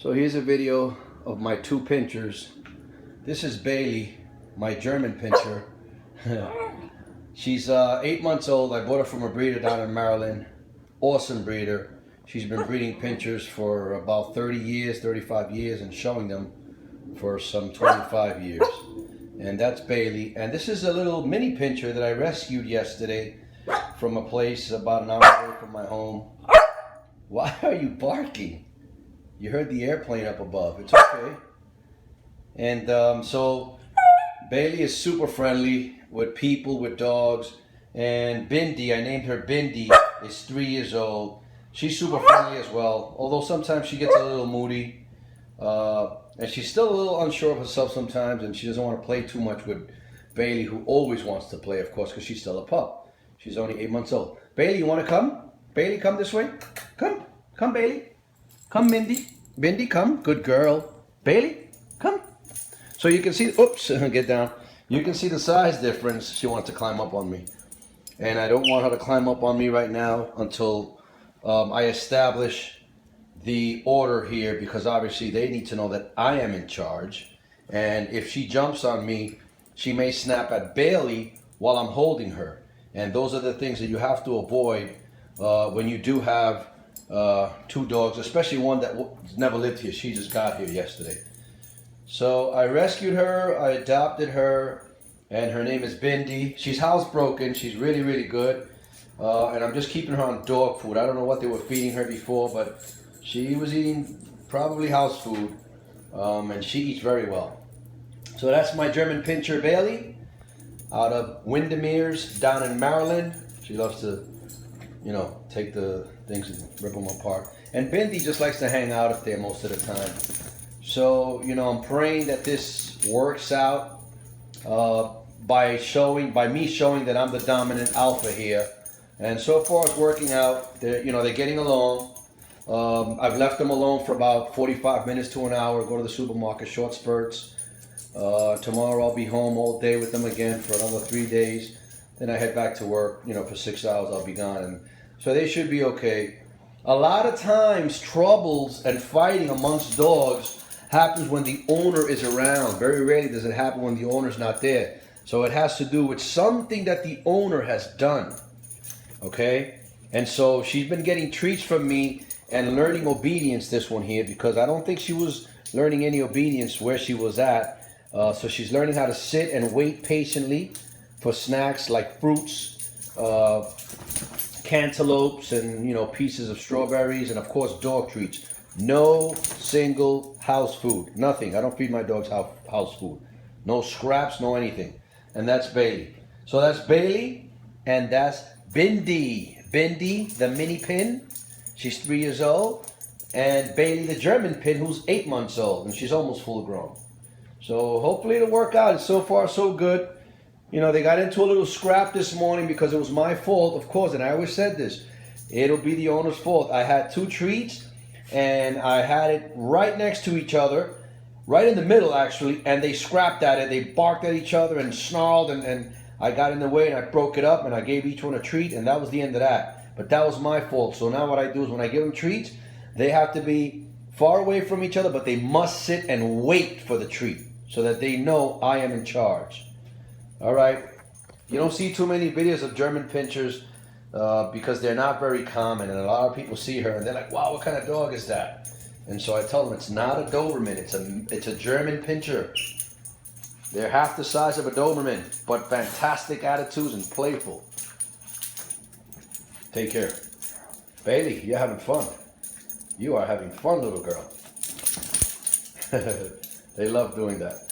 So here's a video of my two pinchers. This is Bailey, my German pinscher. She's 8 months old. I bought her from a breeder down in Maryland. Awesome breeder. She's been breeding pinchers for about 30 years, 35 years, and showing them for some 25 years. And that's Bailey. And this is a little mini pinscher that I rescued yesterday from a place about an hour away from my home. Why are you barking? You heard the airplane up above. It's okay. And so Bailey is super friendly with people, with dogs. And Bindi, I named her Bindi, is 3 years old. She's super friendly as well, although sometimes she gets a little moody. And she's still a little unsure of herself sometimes, and she doesn't want to play too much with Bailey, who always wants to play, of course, because she's still a pup. She's only 8 months old. Bailey, you want to come? Bailey, come this way. Come. Come, Bailey. Come, Bindi. Bindi, come. Good girl. Bailey, come. So you can see, oops, get down. You can see the size difference. She wants to climb up on me. And I don't want her to climb up on me right now until I establish the order here, because obviously they need to know that I am in charge. And if she jumps on me, she may snap at Bailey while I'm holding her. And those are the things that you have to avoid when you do have two dogs, especially one that never lived here. She just got here yesterday. So I rescued her, I adopted her, and her name is Bindi. She's housebroken. She's really, really good. And I'm just keeping her on dog food. I don't know what they were feeding her before, but she was eating probably house food, and she eats very well. So that's my German pinscher, Bailey, out of Windermere's down in Maryland. She loves to, you know, take the things and rip them apart. And Bindi just likes to hang out up there most of the time. So, you know, I'm praying that this works out by me showing that I'm the dominant alpha here. And so far it's working out. They're getting along. I've left them alone for about 45 minutes to an hour, go to the supermarket, short spurts. Tomorrow I'll be home all day with them again for another 3 days. Then I head back to work, for 6 hours I'll be gone. And so they should be okay. A lot of times troubles and fighting amongst dogs happens when the owner is around. Very rarely does it happen when the owner's not there. So it has to do with something that the owner has done. Okay? And so she's been getting treats from me and learning obedience, this one here, because I don't think she was learning any obedience where she was at. So she's learning how to sit and wait patiently for snacks like fruits, cantaloupes, and pieces of strawberries, and of course dog treats. No single house food, nothing. I don't feed my dogs house food. No scraps, no anything. And that's Bailey. So that's Bailey, and that's Bindi. Bindi, the mini pin. She's 3 years old. And Bailey, the German pin, who's 8 months old, and she's almost full grown. So hopefully it'll work out. And so far, so good. They got into a little scrap this morning because it was my fault, of course, and I always said this. It'll be the owner's fault. I had two treats, and I had it right next to each other, right in the middle, actually, and they scrapped at it. They barked at each other and snarled, and I got in the way, and I broke it up, and I gave each one a treat, and that was the end of that. But that was my fault. So now what I do is when I give them treats, they have to be far away from each other, but they must sit and wait for the treat so that they know I am in charge. All right, you don't see too many videos of German pinschers because they're not very common, and a lot of people see her and they're like, wow, what kind of dog is that? And so I tell them it's not a Doberman, it's a German pinscher. They're half the size of a Doberman, but fantastic attitudes and playful. Take care. Bailey, you're having fun. You are having fun, little girl. They love doing that.